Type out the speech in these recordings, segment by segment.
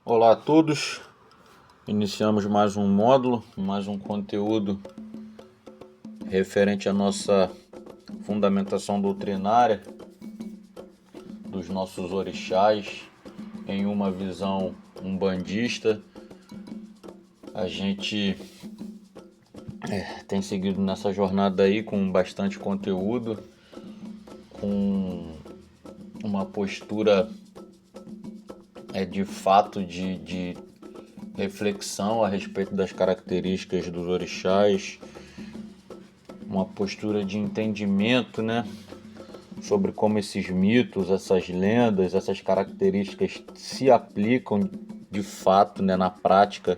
Olá a todos, iniciamos mais um módulo, mais um conteúdo referente à nossa fundamentação doutrinária dos nossos orixás em uma visão umbandista. A gente tem seguido nessa jornada aí com bastante conteúdo, com uma postura de fato de reflexão a respeito das características dos orixás, uma postura de entendimento, né, sobre como esses mitos, essas lendas, essas características se aplicam de fato, né, na prática,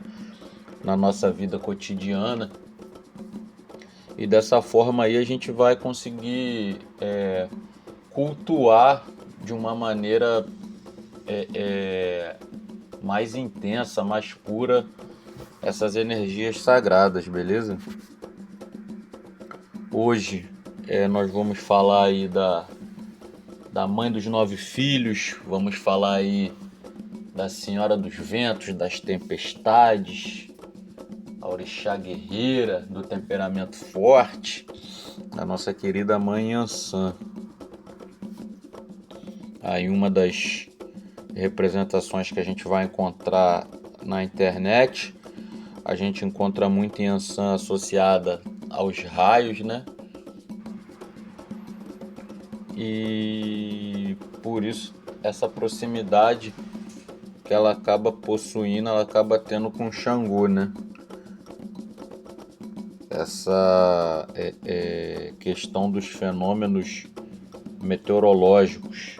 na nossa vida cotidiana. E dessa forma aí a gente vai conseguir cultuar de uma maneira mais intensa, mais pura, essas energias sagradas, beleza? Hoje nós vamos falar aí da mãe dos 9 filhos, vamos falar aí da Senhora dos Ventos, das Tempestades, a orixá guerreira, do temperamento forte, a nossa querida mãe Yansan. Aí uma das representações que a gente vai encontrar na internet, a gente encontra muito Yansan associada aos raios, né? E por isso essa proximidade que ela acaba possuindo, ela acaba tendo com Xangô, né? Essa questão dos fenômenos meteorológicos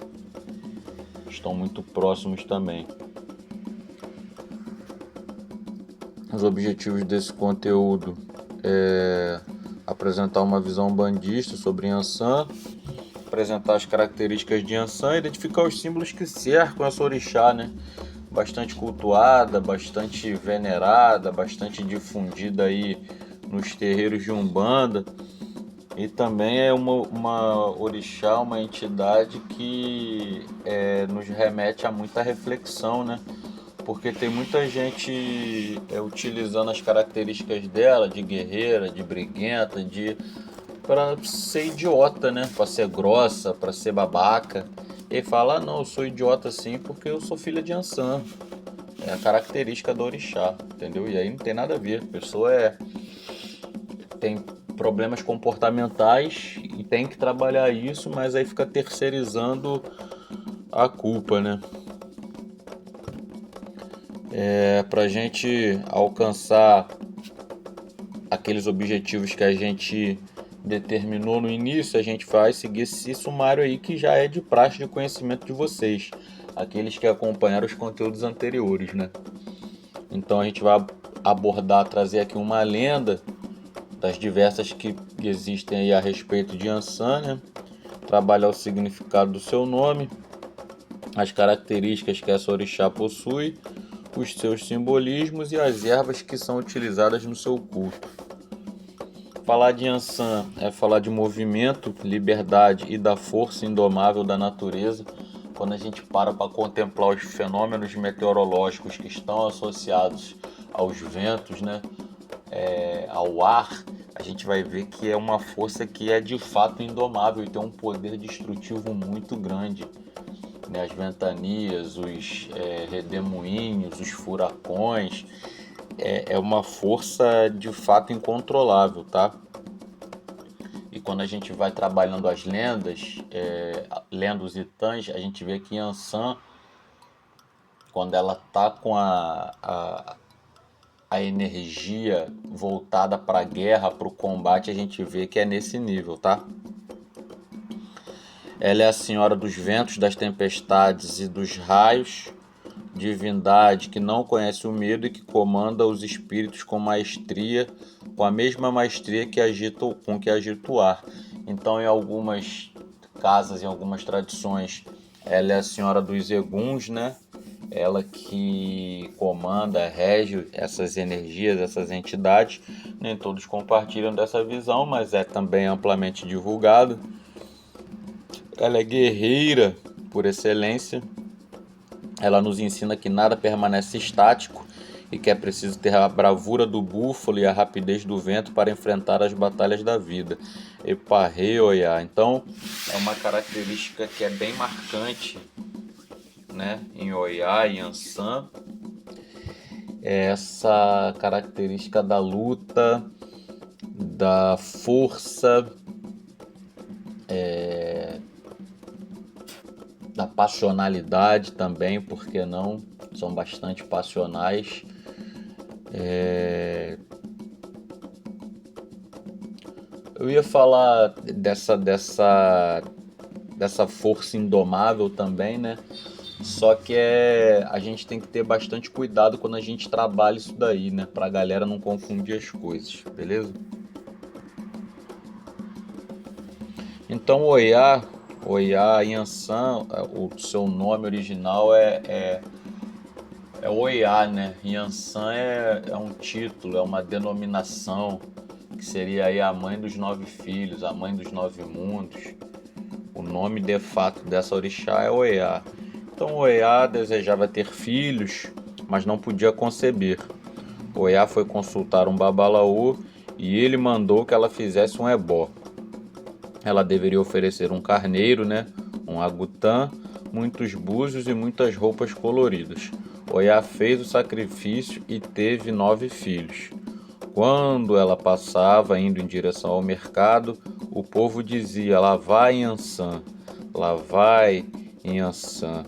estão muito próximos também. Os objetivos desse conteúdo é apresentar uma visão bandista sobre Yansan, apresentar as características de Yansan, identificar os símbolos que cercam essa orixá, né? Bastante cultuada, bastante venerada, bastante difundida aí nos terreiros de Umbanda. E também é uma orixá, uma entidade que nos remete a muita reflexão, né? Porque tem muita gente utilizando as características dela, de guerreira, de briguenta, para ser idiota, né? Para ser grossa, para ser babaca. E fala, não, eu sou idiota sim porque eu sou filha de Yansan. É a característica do orixá, entendeu? E aí não tem nada a ver. A pessoa tem problemas comportamentais e tem que trabalhar isso, mas aí fica terceirizando a culpa, né? Para a gente alcançar aqueles objetivos que a gente determinou no início, a gente vai seguir esse sumário aí que já é de praxe de conhecimento de vocês, aqueles que acompanharam os conteúdos anteriores, né? Então a gente vai abordar, trazer aqui uma lenda das diversas que existem aí a respeito de Yansan, né? Trabalhar o significado do seu nome, as características que essa orixá possui, os seus simbolismos e as ervas que são utilizadas no seu culto. Falar de Yansan é falar de movimento, liberdade e da força indomável da natureza. Quando a gente para contemplar os fenômenos meteorológicos que estão associados aos ventos, né? Ao ar, a gente vai ver que é uma força que é de fato indomável e tem um poder destrutivo muito grande, né? As ventanias, os redemoinhos, os furacões, é uma força de fato incontrolável, tá? E quando a gente vai trabalhando as lendas, lendas e tãs, a gente vê que Yansan, quando ela tá com a energia voltada para a guerra, para o combate, a gente vê que é nesse nível, tá? Ela é a senhora dos ventos, das tempestades e dos raios, divindade que não conhece o medo e que comanda os espíritos com maestria, com a mesma maestria com que agita o ar. Então, em algumas casas, em algumas tradições, ela é a senhora dos eguns, né? Ela que comanda, rege essas energias, essas entidades. Nem todos compartilham dessa visão, mas é também amplamente divulgado. Ela é guerreira por excelência Ela nos ensina que nada permanece estático e que é preciso ter a bravura do búfalo e a rapidez do vento para enfrentar as batalhas da vida. Eparrei, Oiá. Então, é uma característica que é bem marcante, né, em Oiá e Ansan. É essa característica da luta, da força, da passionalidade também, porque não? São bastante passionais. Eu ia falar dessa força indomável também, né? Só que a gente tem que ter bastante cuidado quando a gente trabalha isso daí, né? Pra galera não confundir as coisas, beleza? Então, Oiá Yansan, o seu nome original é Oiá, né? Yansan é um título, é uma denominação, que seria aí a mãe dos 9 filhos, a mãe dos 9 mundos. O nome de fato dessa orixá é Oiá. Então Oiá desejava ter filhos, mas não podia conceber. Oiá foi consultar um babalaô e ele mandou que ela fizesse um ebó. Ela deveria oferecer um carneiro, né? Um agutã, muitos búzios e muitas roupas coloridas. Oiá fez o sacrifício e teve 9 filhos. Quando ela passava indo em direção ao mercado, o povo dizia: lá vai Yansan, lá vai Yansan,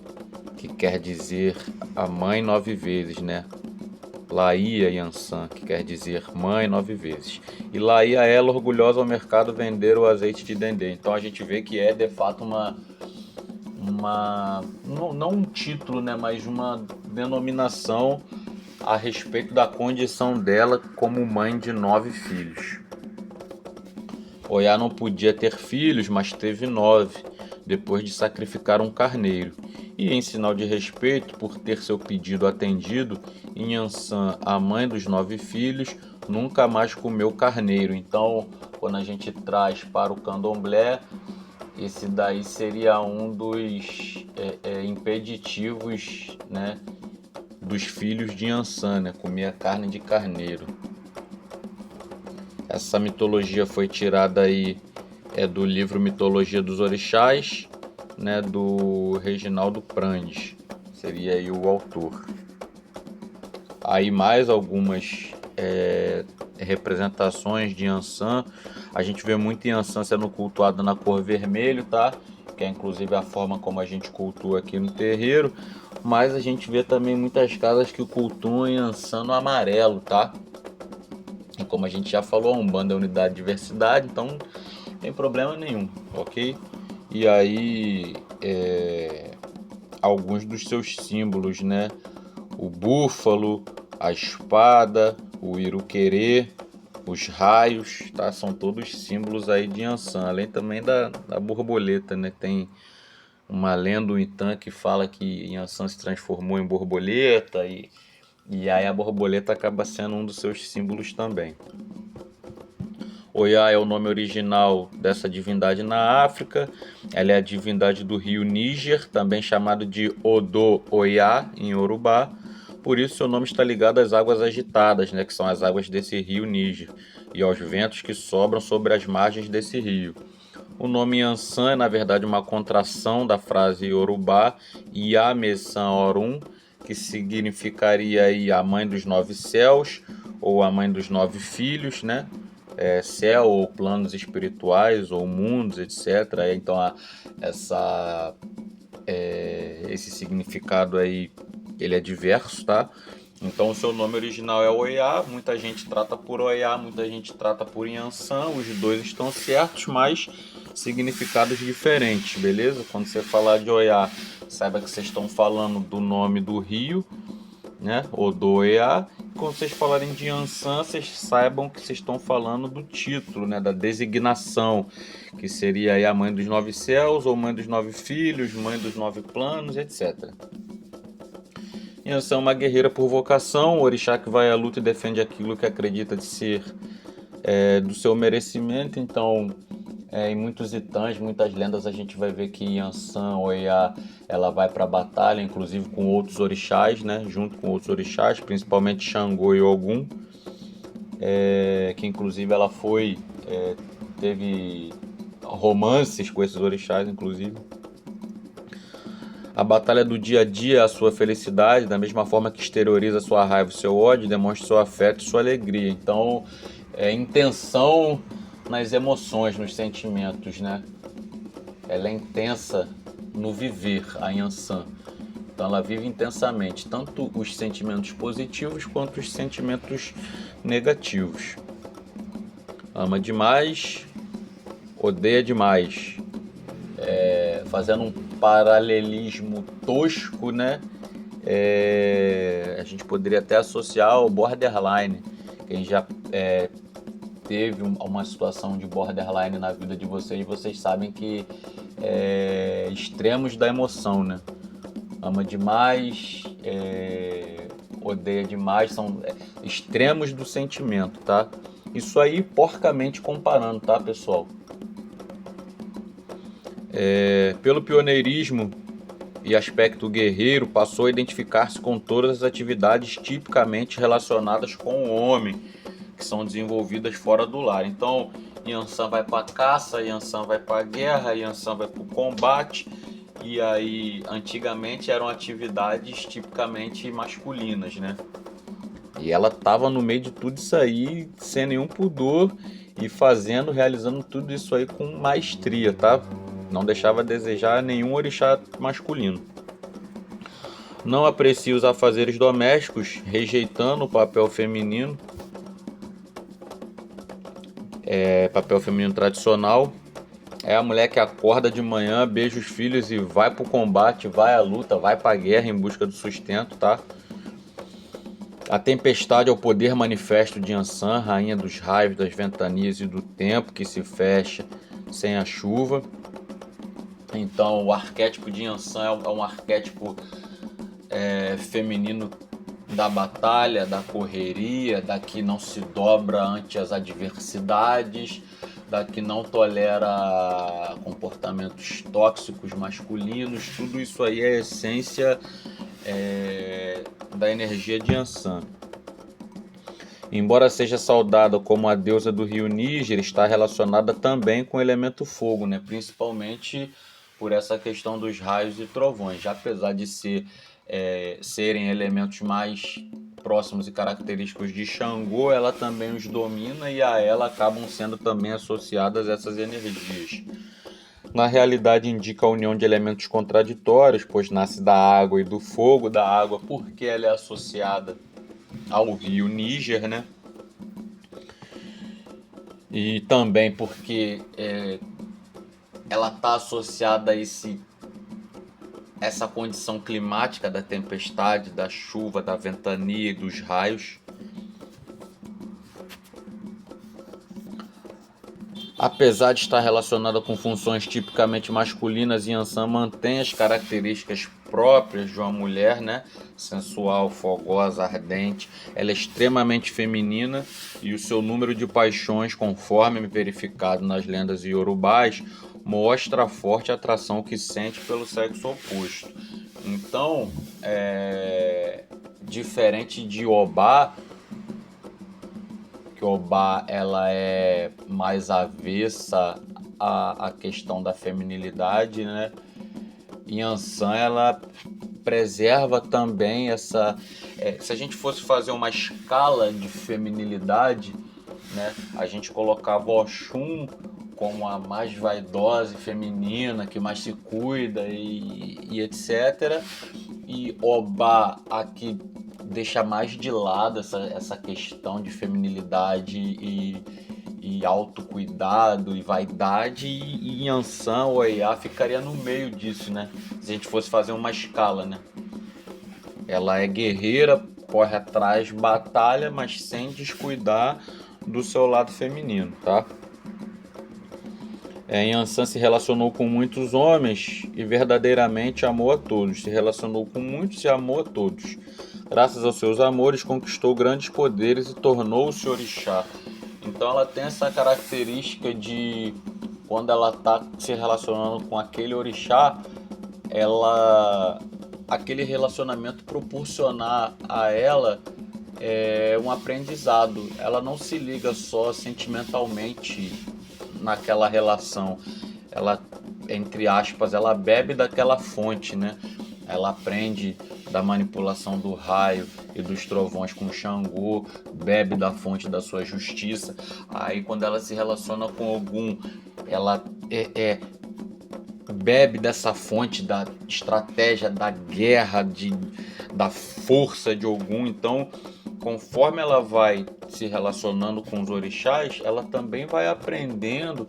que quer dizer a mãe 9 vezes, né? Lá ia Yansan, que quer dizer mãe 9 vezes. E lá ia ela orgulhosa ao mercado vender o azeite de dendê. Então a gente vê que é de fato não um título, né, mas uma denominação a respeito da condição dela como mãe de 9 filhos. Oiá não podia ter filhos, mas teve 9, depois de sacrificar um carneiro. E em sinal de respeito por ter seu pedido atendido, Inhansã, a mãe dos 9 filhos, nunca mais comeu carneiro. Então, quando a gente traz para o candomblé, esse daí seria um dos impeditivos, né, dos filhos de Inhansã, né, comer carne de carneiro. Essa mitologia foi tirada aí do livro Mitologia dos Orixás, né, do Reginaldo Prandes, seria aí o autor. Aí mais algumas representações de Yansan. A gente vê muito Yansan sendo cultuado na cor vermelho, tá? Que é inclusive a forma como a gente cultua aqui no terreiro. Mas a gente vê também muitas casas que cultuam Yansan no amarelo, tá? E como a gente já falou, a Umbanda é unidade de diversidade, então não tem problema nenhum, ok? E aí, alguns dos seus símbolos, né? O búfalo, a espada, o iruquerê, os raios, tá? São todos símbolos aí de Yansan, além também da borboleta, né? Tem uma lenda, um Itã, que fala que Yansan se transformou em borboleta e aí a borboleta acaba sendo um dos seus símbolos também. Oiá é o nome original dessa divindade na África. Ela é a divindade do rio Níger, também chamado de Odo Oiá em Yorubá. Por isso seu nome está ligado às águas agitadas, né, que são as águas desse rio Níger, e aos ventos que sobram sobre as margens desse rio. O nome Yansan é na verdade uma contração da frase Yorubá Yamesan Orun, que significaria aí a mãe dos 9 céus ou a mãe dos 9 filhos, né? Céu ou planos espirituais ou mundos, etc. Então esse significado aí ele é diverso, tá? Então o seu nome original é Oiá, muita gente trata por Oiá, muita gente trata por Yansan, os dois estão certos, mas significados diferentes, beleza? Quando você falar de Oiá, saiba que vocês estão falando do nome do rio, né? Odoiá. Quando vocês falarem de Yansan, vocês saibam que vocês estão falando do título, né? Da designação, que seria aí a mãe dos 9 céus, ou mãe dos 9 filhos, mãe dos 9 planos, etc. Yansan é uma guerreira por vocação, o orixá que vai à luta e defende aquilo que acredita de ser do seu merecimento. Então, Em muitos itãs, muitas lendas, a gente vai ver que Yansan, Oiá, ela vai para a batalha, inclusive com outros orixás, né? Junto com outros orixás, principalmente Xangô e Ogum, que inclusive ela teve romances com esses orixás, inclusive. A batalha do dia a dia é a sua felicidade, da mesma forma que exterioriza sua raiva e seu ódio, demonstra seu afeto e sua alegria. Então, intenção nas emoções, nos sentimentos, né? Ela é intensa no viver, a Yansan. Então ela vive intensamente, tanto os sentimentos positivos quanto os sentimentos negativos. Ama demais, odeia demais. Fazendo um paralelismo tosco, né? A gente poderia até associar ao borderline. Quem já teve uma situação de borderline na vida de vocês sabem que extremos da emoção, né? Ama demais, odeia demais, são extremos do sentimento, tá? Isso aí porcamente comparando, tá, pessoal? Pelo pioneirismo e aspecto guerreiro, passou a identificar-se com todas as atividades tipicamente relacionadas com o homem, que são desenvolvidas fora do lar. Então, Yansan vai para a caça, Yansan vai para a guerra, Yansan vai para o combate. E aí, antigamente eram atividades tipicamente masculinas, né? E ela tava no meio de tudo isso aí, sem nenhum pudor e realizando tudo isso aí com maestria, tá? Não deixava a desejar nenhum orixá masculino. Não aprecia os afazeres domésticos, rejeitando o papel feminino, papel feminino tradicional. É a mulher que acorda de manhã, beija os filhos e vai pro combate, vai à luta, vai pra guerra em busca do sustento, tá? A tempestade é o poder manifesto de Yansan, rainha dos raios, das ventanias e do tempo que se fecha sem a chuva. Então, o arquétipo de Yansan é um arquétipo feminino da batalha, da correria, da que não se dobra ante as adversidades, da que não tolera comportamentos tóxicos masculinos. Tudo isso aí é a essência da energia de Yansan. Embora seja saudada como a deusa do rio Níger, está relacionada também com o elemento fogo, né? Principalmente por essa questão dos raios e trovões. Já apesar de serem elementos mais próximos e característicos de Xangô, ela também os domina e a ela acabam sendo também associadas essas energias. Na realidade indica a união de elementos contraditórios, pois nasce da água e do fogo, da água porque ela é associada ao rio Níger, né? E também porque ela está associada a essa condição climática da tempestade, da chuva, da ventania e dos raios. Apesar de estar relacionada com funções tipicamente masculinas, Yansan mantém as características próprias de uma mulher, né? Sensual, fogosa, ardente. Ela é extremamente feminina e o seu número de paixões, conforme verificado nas lendas iorubás, mostra a forte atração que sente pelo sexo oposto. Então, diferente de Obá, que Obá ela é mais avessa à questão da feminilidade, né? Yansan ela preserva também essa. Se a gente fosse fazer uma escala de feminilidade, né? A gente colocava Oxum como a mais vaidosa e feminina, que mais se cuida e etc. E Obá aqui deixa mais de lado essa questão de feminilidade e autocuidado e vaidade, e Yansan, o Oiá, ficaria no meio disso, né? Se a gente fosse fazer uma escala, né? Ela é guerreira, corre atrás, batalha, mas sem descuidar do seu lado feminino, tá? Yansan se relacionou com muitos homens e verdadeiramente amou a todos. Se relacionou com muitos e amou a todos. Graças aos seus amores, conquistou grandes poderes e tornou-se orixá. Então ela tem essa característica de quando ela está se relacionando com aquele orixá, aquele relacionamento proporcionar a ela um aprendizado. Ela não se liga só sentimentalmente naquela relação. Ela, entre aspas, ela bebe daquela fonte, né? Ela aprende da manipulação do raio e dos trovões com Xangô, bebe da fonte da sua justiça. Aí quando ela se relaciona com Ogum, ela bebe dessa fonte da estratégia, da guerra, da força de Ogum. Então, conforme ela vai se relacionando com os orixás, ela também vai aprendendo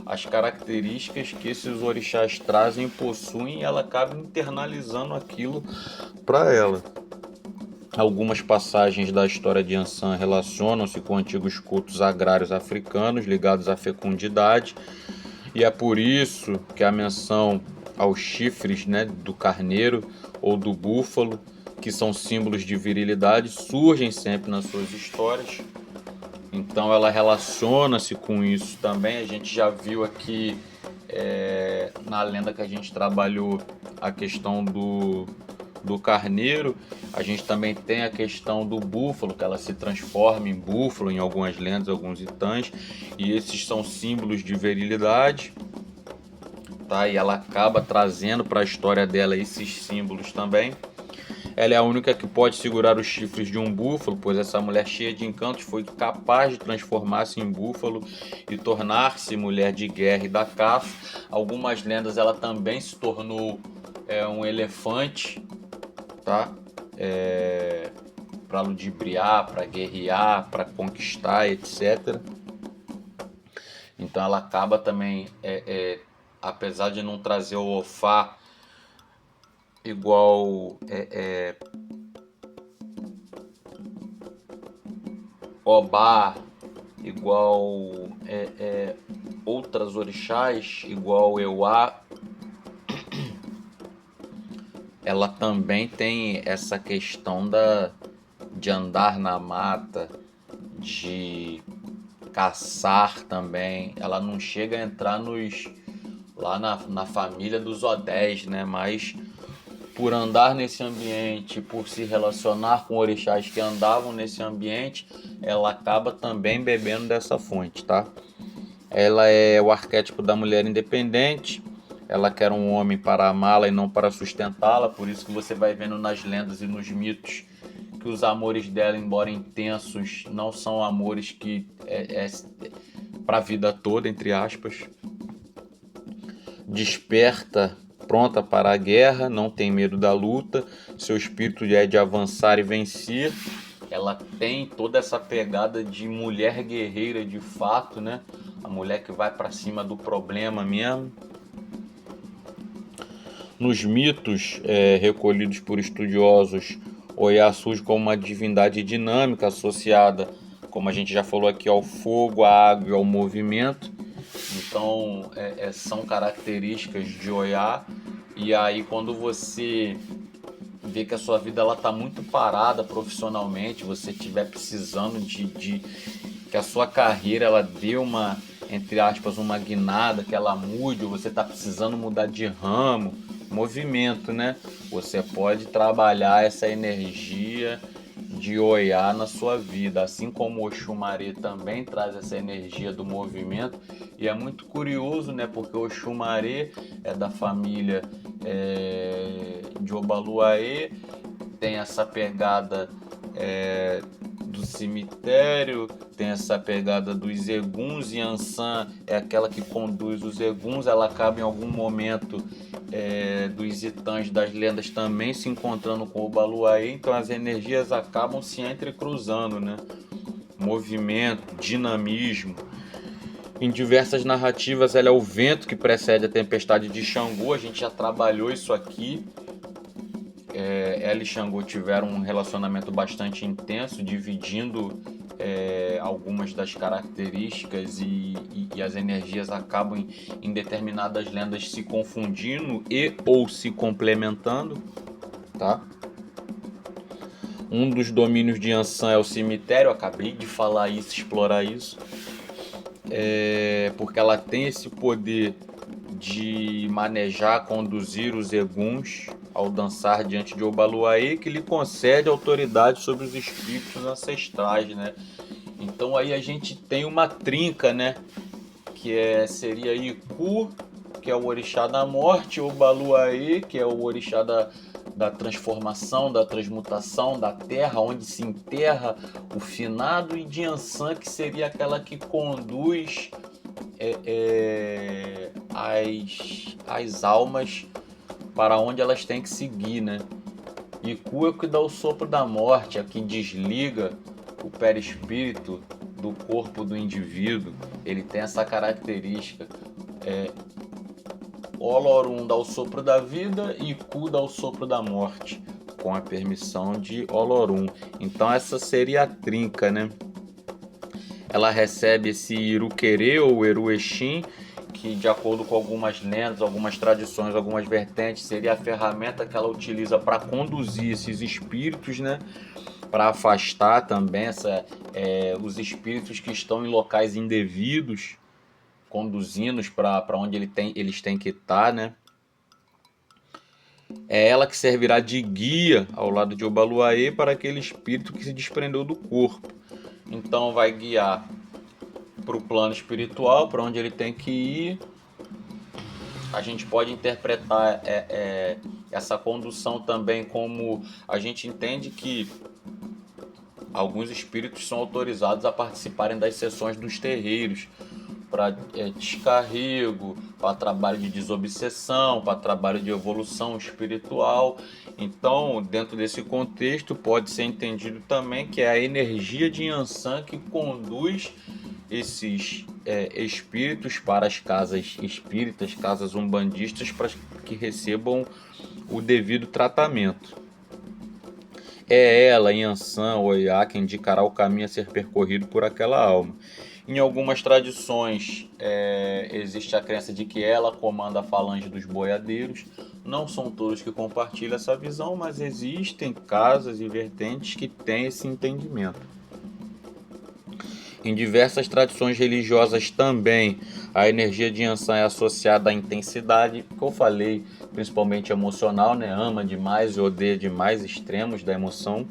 as características que esses orixás trazem e possuem, e ela acaba internalizando aquilo para ela. Algumas passagens da história de Ansan relacionam-se com antigos cultos agrários africanos ligados à fecundidade, e é por isso que a menção aos chifres, né, do carneiro ou do búfalo, que são símbolos de virilidade, surgem sempre nas suas histórias. Então ela relaciona-se com isso também. A gente já viu aqui na lenda que a gente trabalhou a questão do carneiro. A gente também tem a questão do búfalo, que ela se transforma em búfalo em algumas lendas, alguns itãs, e esses são símbolos de virilidade, tá? E ela acaba trazendo para a história dela esses símbolos também. Ela é a única que pode segurar os chifres de um búfalo, pois essa mulher cheia de encantos foi capaz de transformar-se em búfalo e tornar-se mulher de guerra e da caça. Algumas lendas ela também se tornou um elefante, tá? Para ludibriar, para guerrear, para conquistar, etc. Então ela acaba também, apesar de não trazer o Ofá igual Obá, igual outras orixás, igual Euá, ela também tem essa questão de andar na mata, de caçar também. Ela não chega a entrar lá na família dos Odés, né? Mas por andar nesse ambiente, por se relacionar com orixás que andavam nesse ambiente, ela acaba também bebendo dessa fonte, tá? Ela é o arquétipo da mulher independente. Ela quer um homem para amá-la e não para sustentá-la. Por isso que você vai vendo nas lendas e nos mitos que os amores dela, embora intensos, não são amores que para a vida toda, entre aspas. Desperta, pronta para a guerra, não tem medo da luta, seu espírito é de avançar e vencer. Ela tem toda essa pegada de mulher guerreira de fato, né? A mulher que vai para cima do problema mesmo. Nos mitos recolhidos por estudiosos, Oiá surge como uma divindade dinâmica associada, como a gente já falou aqui, ao fogo, à água e ao movimento. Então são características de Oiá. E aí quando você vê que a sua vida ela tá muito parada profissionalmente, você estiver precisando de que a sua carreira ela dê uma, entre aspas, uma guinada, que ela mude, ou você está precisando mudar de ramo, movimento, né? Você pode trabalhar essa energia de Oiá na sua vida, assim como o Oxumaré também traz essa energia do movimento. E é muito curioso, né? Porque o Oxumaré é da família de Obaluaê, tem essa pegada do cemitério, tem essa pegada dos Eguns, e Ansan é aquela que conduz os Eguns. Ela acaba em algum momento dos Itãs das lendas também se encontrando com o Obaluaê, então as energias acabam se entrecruzando, né? Movimento, dinamismo. Em diversas narrativas ela é o vento que precede a tempestade de Xangô, a gente já trabalhou isso aqui. Ela e Xangô tiveram um relacionamento bastante intenso, dividindo algumas das características, e as energias acabam em determinadas lendas se confundindo e ou se complementando, tá? Um dos domínios de Ansan é o cemitério, eu acabei de falar isso, explorar isso. porque ela tem esse poder de manejar, conduzir os eguns ao dançar diante de Obaluaê, que lhe concede autoridade sobre os espíritos ancestrais, né? Então aí a gente tem uma trinca, né? Seria Iku, que é o orixá da morte, Obaluaê, que é o orixá da transformação, da transmutação da terra, onde se enterra o finado, e Diançã, que seria aquela que conduz as almas para onde elas têm que seguir, né? Iku é o que dá o sopro da morte, é quem desliga o perispírito do corpo do indivíduo. Ele tem essa característica. Olorum dá o sopro da vida e Iku dá o sopro da morte, com a permissão de Olorum. Então essa seria a trinca, né? Ela recebe esse Iruquerê ou Eruexim, que de acordo com algumas lendas, algumas tradições, algumas vertentes, seria a ferramenta que ela utiliza para conduzir esses espíritos, né? Para afastar também os espíritos que estão em locais indevidos, conduzindo-os para onde eles têm que estar, né? É ela que servirá de guia ao lado de Obaluaê para aquele espírito que se desprendeu do corpo. Então vai guiar para o plano espiritual, para onde ele tem que ir. A gente pode interpretar essa condução também como a gente entende que alguns espíritos são autorizados a participarem das sessões dos terreiros para descarrego, para trabalho de desobsessão, para trabalho de evolução espiritual. Então, dentro desse contexto, pode ser entendido também que é a energia de Yansan que conduz esses espíritos para as casas espíritas, casas umbandistas, para que recebam o devido tratamento. É ela, Yansan, Oiá, que indicará o caminho a ser percorrido por aquela alma. Em algumas tradições existe a crença de que ela comanda a falange dos boiadeiros. Não são todos que compartilham essa visão, mas existem casas e vertentes que têm esse entendimento. Em diversas tradições religiosas também, a energia de Yansan é associada à intensidade, que eu falei, principalmente emocional, né? Ama demais e odeia demais extremos da emoção.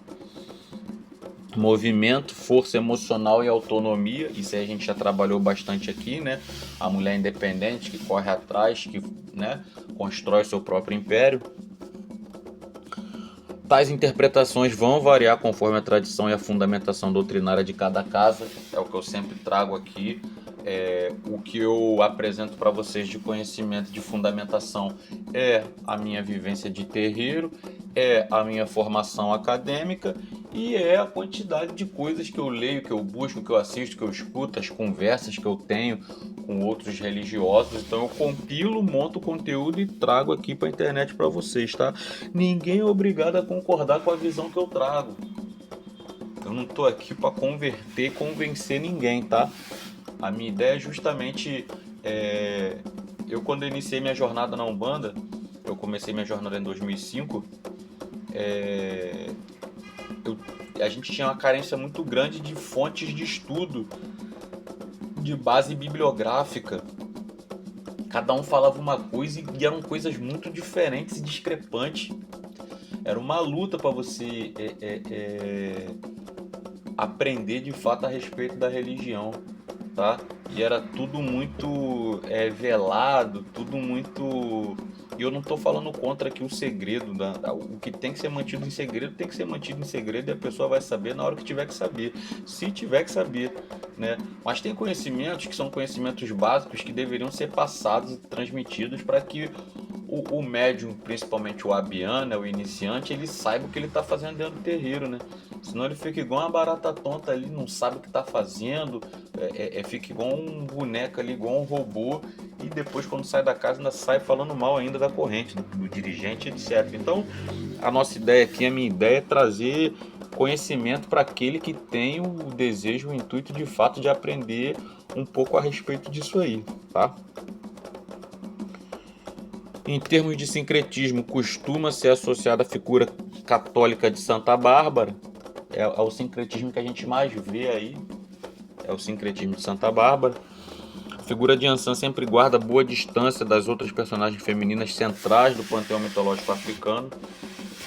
Movimento, força emocional e autonomia, isso aí a gente já trabalhou bastante aqui, né? A mulher independente que corre atrás, que, né, constrói seu próprio império. Tais interpretações vão variar conforme a tradição e a fundamentação doutrinária de cada casa, é o que eu sempre trago aqui. O que eu apresento para vocês de conhecimento de fundamentação é a minha vivência de terreiro, é a minha formação acadêmica e é a quantidade de coisas que eu leio, que eu busco, que eu assisto, que eu escuto, as conversas que eu tenho com outros religiosos. Então eu compilo, monto o conteúdo e trago aqui para a internet para vocês, tá? Ninguém é obrigado a concordar com a visão que eu trago. Eu não estou aqui para converter e convencer ninguém, tá? A minha ideia é justamente... eu quando eu iniciei minha jornada na Umbanda, eu comecei minha jornada em 2005, a gente tinha uma carência muito grande de fontes de estudo, de base bibliográfica. Cada um falava uma coisa e eram coisas muito diferentes e discrepantes. Era uma luta para você aprender de fato a respeito da religião, tá? E era tudo muito velado, tudo muito... E eu não estou falando contra aqui o segredo, o que tem que ser mantido em segredo tem que ser mantido em segredo e a pessoa vai saber na hora que tiver que saber, se tiver que saber, né? Mas tem conhecimentos que são conhecimentos básicos que deveriam ser passados e transmitidos para que o médium, principalmente o abiano, o iniciante, ele saiba o que ele está fazendo dentro do terreiro, né? Senão ele fica igual uma barata tonta ali, não sabe o que está fazendo, fica igual um boneco ali, igual um robô, e depois quando sai da casa ainda sai falando mal ainda da corrente, do dirigente, etc. Então, a nossa ideia aqui, a minha ideia é trazer conhecimento para aquele que tem o desejo, o intuito de fato de aprender um pouco a respeito disso aí, tá? Em termos de sincretismo, costuma ser associada à figura católica de Santa Bárbara. É o sincretismo que a gente mais vê aí, é o sincretismo de Santa Bárbara. figura de Yansan sempre guarda boa distância das outras personagens femininas centrais do panteão mitológico africano.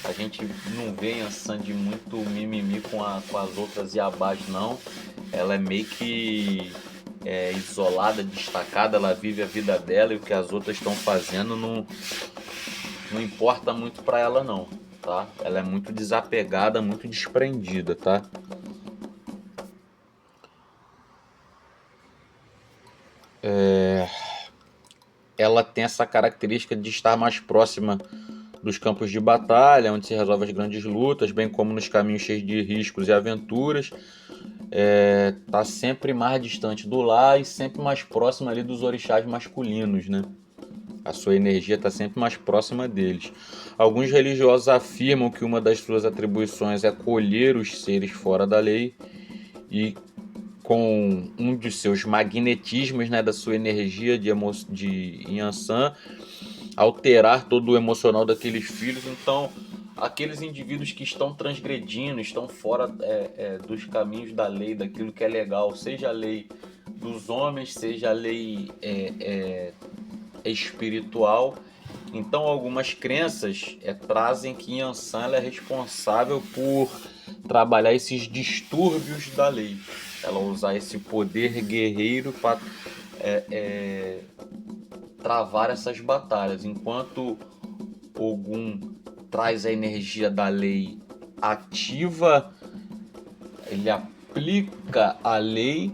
A gente não vê Yansan de muito mimimi com as outras Yabás, não. Ela é meio que isolada, destacada, ela vive a vida dela e o que as outras estão fazendo não importa muito para ela, não, tá? Ela é muito desapegada, muito desprendida, tá? Ela tem essa característica de estar mais próxima dos campos de batalha, onde se resolvem as grandes lutas, bem como nos caminhos cheios de riscos e aventuras. Tá sempre mais distante do lar e sempre mais próxima ali dos orixás masculinos, né? A sua energia está sempre mais próxima deles. Alguns religiosos afirmam que uma das suas atribuições é colher os seres fora da lei e com um de seus magnetismos, né, da sua energia de Yansan, alterar todo o emocional daqueles filhos. Então, aqueles indivíduos que estão transgredindo, estão fora dos caminhos da lei, daquilo que é legal, seja a lei dos homens, seja a lei espiritual. Então, algumas crenças trazem que Yansan ela é responsável por trabalhar esses distúrbios da lei. Ela usar esse poder guerreiro para travar essas batalhas, enquanto Ogum traz a energia da lei ativa, ele aplica a lei.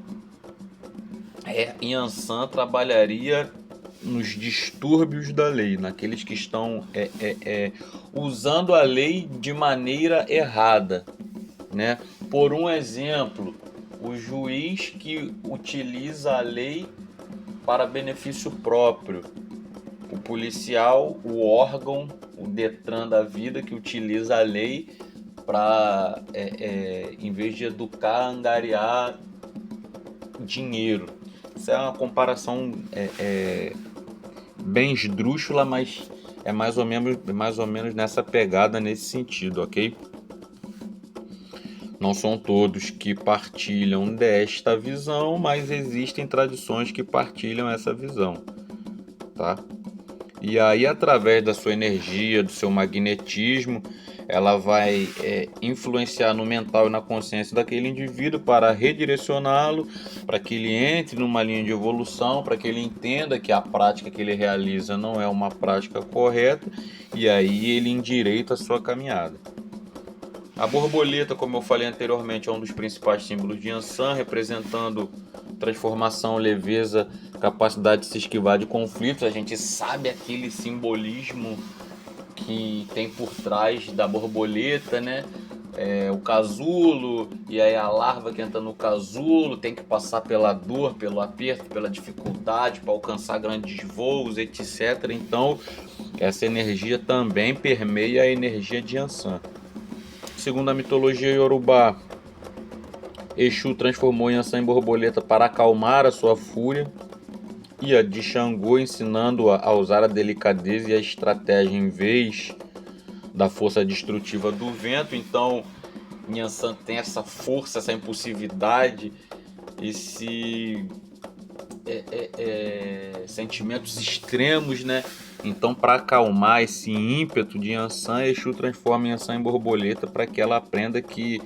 Yansan trabalharia nos distúrbios da lei, naqueles que estão usando a lei de maneira errada, né? Por um exemplo, o juiz que utiliza a lei para benefício próprio, o policial, o órgão, o Detran da vida que utiliza a lei para, em vez de educar, angariar dinheiro. Isso é uma comparação bem esdrúxula, mas é mais ou menos nessa pegada, nesse sentido, ok? Não são todos que partilham desta visão, mas existem tradições que partilham essa visão, tá? E aí, através da sua energia, do seu magnetismo, ela vai influenciar no mental e na consciência daquele indivíduo para redirecioná-lo, para que ele entre numa linha de evolução, para que ele entenda que a prática que ele realiza não é uma prática correta, e aí ele endireita a sua caminhada. A borboleta, como eu falei anteriormente, é um dos principais símbolos de Yansan, representando transformação, leveza, capacidade de se esquivar de conflitos. A gente sabe aquele simbolismo que tem por trás da borboleta, né? O casulo, e aí a larva que entra no casulo tem que passar pela dor, pelo aperto, pela dificuldade para alcançar grandes voos, etc. Então, essa energia também permeia a energia de Yansan. Segundo a mitologia iorubá, Exu transformou Yansan em borboleta para acalmar a sua fúria, e a de Xangô ensinando-a a usar a delicadeza e a estratégia em vez da força destrutiva do vento. Então, Yansan tem essa força, essa impulsividade, esse sentimentos extremos, né? Então, para acalmar esse ímpeto de Yansan, Exu transforma Yansan em borboleta para que ela aprenda que,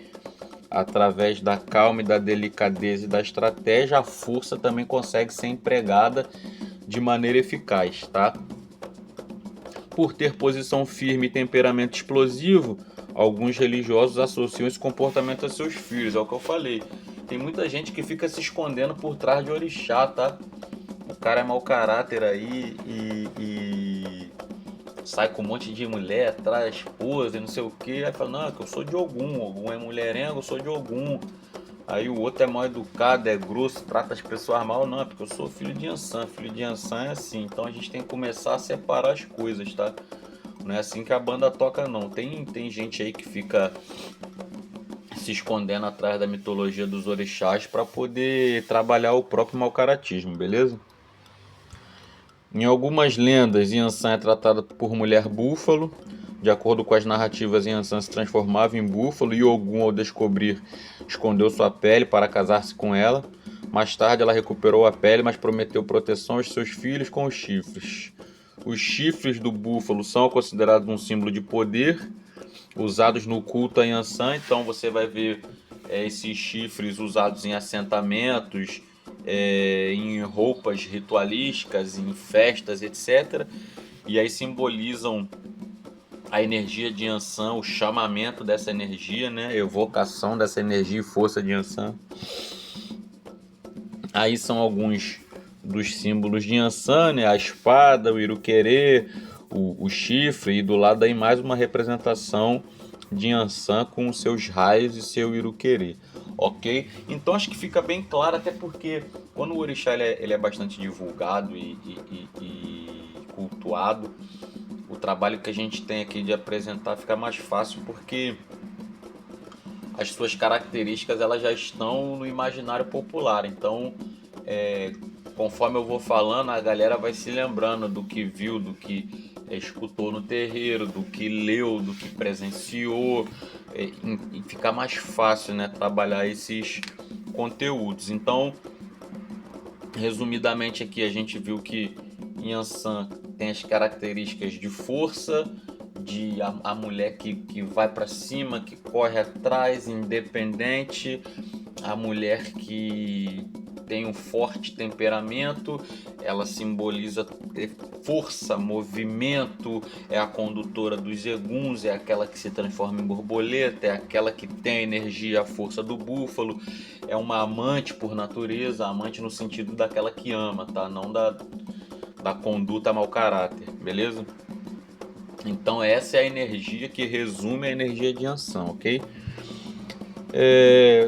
através da calma e da delicadeza e da estratégia, a força também consegue ser empregada de maneira eficaz, tá? Por ter posição firme e temperamento explosivo, alguns religiosos associam esse comportamento a seus filhos. É o que eu falei. Tem muita gente que fica se escondendo por trás de orixá, tá? O cara é mau caráter aí e sai com um monte de mulher, traz esposa e não sei o que. Aí fala, não, que eu sou de Ogum. Ogum é mulherengo, eu sou de Ogum. Aí o outro é mal educado, é grosso, trata as pessoas mal. Não, é porque eu sou filho de Yansan. Filho de Yansan é assim. Então a gente tem que começar a separar as coisas, tá? Não é assim que a banda toca, não. Tem gente aí que fica se escondendo atrás da mitologia dos orixás para poder trabalhar o próprio mau-caratismo, beleza? Em algumas lendas, Yansan é tratada por mulher búfalo. De acordo com as narrativas, Yansan se transformava em búfalo e Ogum, ao descobrir, escondeu sua pele para casar-se com ela. Mais tarde ela recuperou a pele, mas prometeu proteção aos seus filhos com os chifres. Os chifres do búfalo são considerados um símbolo de poder, usados no culto a Yansan. Então você vai ver esses chifres usados em assentamentos, em roupas ritualísticas, em festas, etc. E aí simbolizam a energia de Yansan, o chamamento dessa energia, né? Evocação dessa energia e força de Yansan. Aí são alguns dos símbolos de Yansan, né? A espada, o iruquerê, o chifre, e do lado aí mais uma representação de Yansan com os seus raios e seu iruquerê, ok? Então acho que fica bem claro, até porque quando o orixá ele é bastante divulgado e cultuado, o trabalho que a gente tem aqui de apresentar fica mais fácil, porque as suas características elas já estão no imaginário popular. Então, conforme eu vou falando, a galera vai se lembrando do que viu, do que escutou no terreiro, do que leu, do que presenciou, e fica mais fácil, né, trabalhar esses conteúdos. Então, resumidamente aqui a gente viu que Yansan tem as características de força, de a mulher que vai para cima, que corre atrás, independente, a mulher que tem um forte temperamento, ela simboliza força, movimento, é a condutora dos eguns, é aquela que se transforma em borboleta, é aquela que tem a energia, a força do búfalo, é uma amante por natureza, amante no sentido daquela que ama, tá? Não da conduta mau caráter, beleza? Então essa é a energia que resume a energia de Yansan, ok?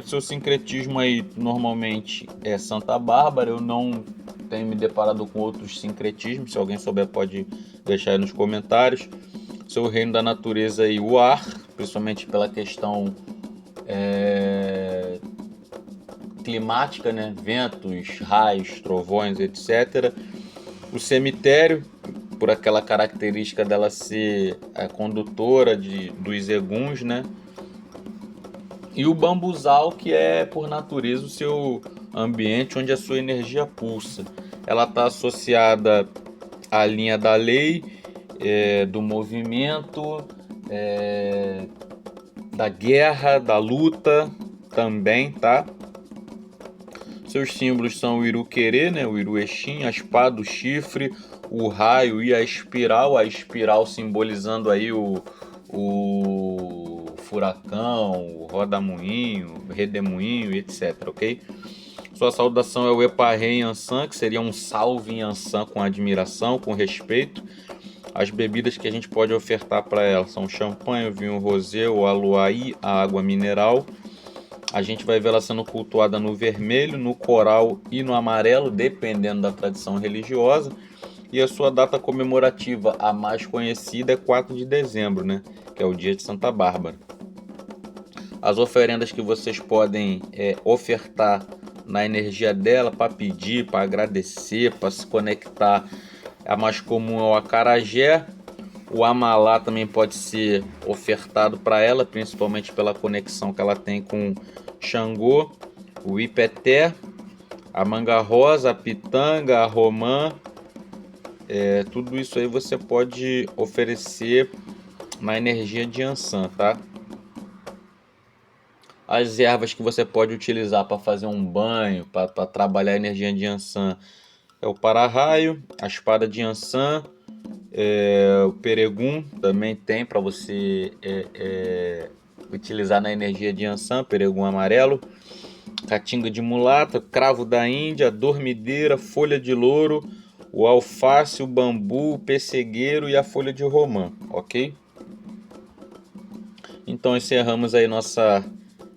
Seu sincretismo aí normalmente é Santa Bárbara. Eu não tenho me deparado com outros sincretismos. Se alguém souber pode deixar aí nos comentários. Seu reino da natureza aí, o ar, principalmente pela questão climática, né? Ventos, raios, trovões, etc. O cemitério, por aquela característica dela ser a condutora dos eguns, né? E o bambuzal, que é por natureza o seu ambiente onde a sua energia pulsa. Ela está associada à linha da lei, do movimento, da guerra, da luta também, tá? Seus símbolos são o iruquerê, né? O iruexim, a espada, o chifre, o raio e a espiral simbolizando aí o furacão, o rodamuinho, o redemoinho, etc, ok? Sua saudação é o Eparrei Yansan, que seria um salve em Yansan com admiração, com respeito. As bebidas que a gente pode ofertar para ela são o champanhe, o vinho rosé, o aluaí, a água mineral. A gente vai ver ela sendo cultuada no vermelho, no coral e no amarelo, dependendo da tradição religiosa. E a sua data comemorativa, a mais conhecida, é 4 de dezembro, né? Que é o dia de Santa Bárbara. As oferendas que vocês podem ofertar na energia dela para pedir, para agradecer, para se conectar, a mais comum é o acarajé. O amalá também pode ser ofertado para ela, principalmente pela conexão que ela tem com Xangô. O ipeté, a manga rosa, a pitanga, a romã, tudo isso aí você pode oferecer na energia de Yansan, tá? As ervas que você pode utilizar para fazer um banho, para trabalhar a energia de Yansan, é o para-raio, a espada de Yansan, o peregum também tem para você utilizar na energia de Yansan, peregum amarelo, catinga de mulata, cravo da Índia, dormideira, folha de louro, o alface, o bambu, o pessegueiro e a folha de romã, ok? Então encerramos aí nossa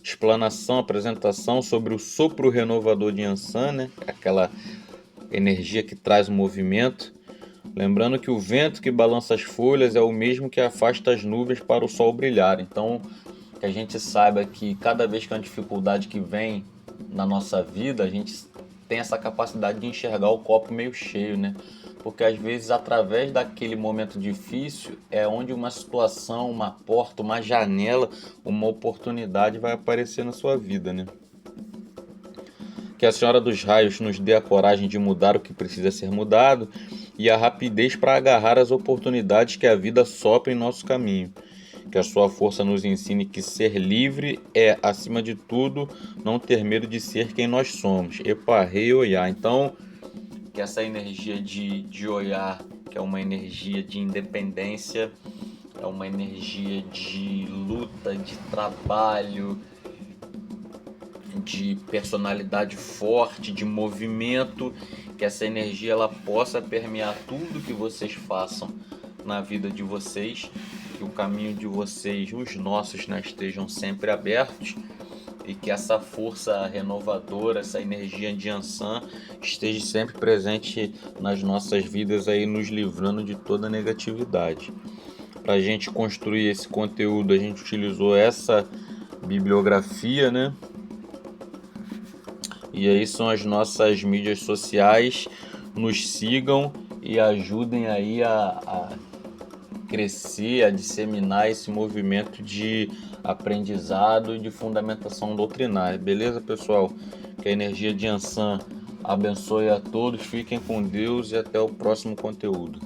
explanação, apresentação sobre o sopro renovador de Yansan, né? Aquela energia que traz o movimento. Lembrando que o vento que balança as folhas é o mesmo que afasta as nuvens para o sol brilhar. Então, que a gente saiba que cada vez que uma dificuldade que vem na nossa vida, a gente tem essa capacidade de enxergar o copo meio cheio, né? Porque às vezes, através daquele momento difícil, é onde uma situação, uma porta, uma janela, uma oportunidade vai aparecer na sua vida, né? Que a Senhora dos Raios nos dê a coragem de mudar o que precisa ser mudado e a rapidez para agarrar as oportunidades que a vida sopra em nosso caminho. Que a sua força nos ensine que ser livre é, acima de tudo, não ter medo de ser quem nós somos. Epa, rei Oiá. Então, que essa energia de Oiá, que é uma energia de independência, é uma energia de luta, de trabalho, de personalidade forte, de movimento, que essa energia ela possa permear tudo que vocês façam na vida de vocês, que o caminho de vocês, os nossos, né, estejam sempre abertos e que essa força renovadora, essa energia de Ansan esteja sempre presente nas nossas vidas aí, nos livrando de toda negatividade. Para a gente construir esse conteúdo, a gente utilizou essa bibliografia, né? E aí são as nossas mídias sociais. Nos sigam e ajudem aí a crescer, a disseminar esse movimento de aprendizado e de fundamentação doutrinária. Beleza, pessoal? Que a energia de Ansan abençoe a todos. Fiquem com Deus e até o próximo conteúdo.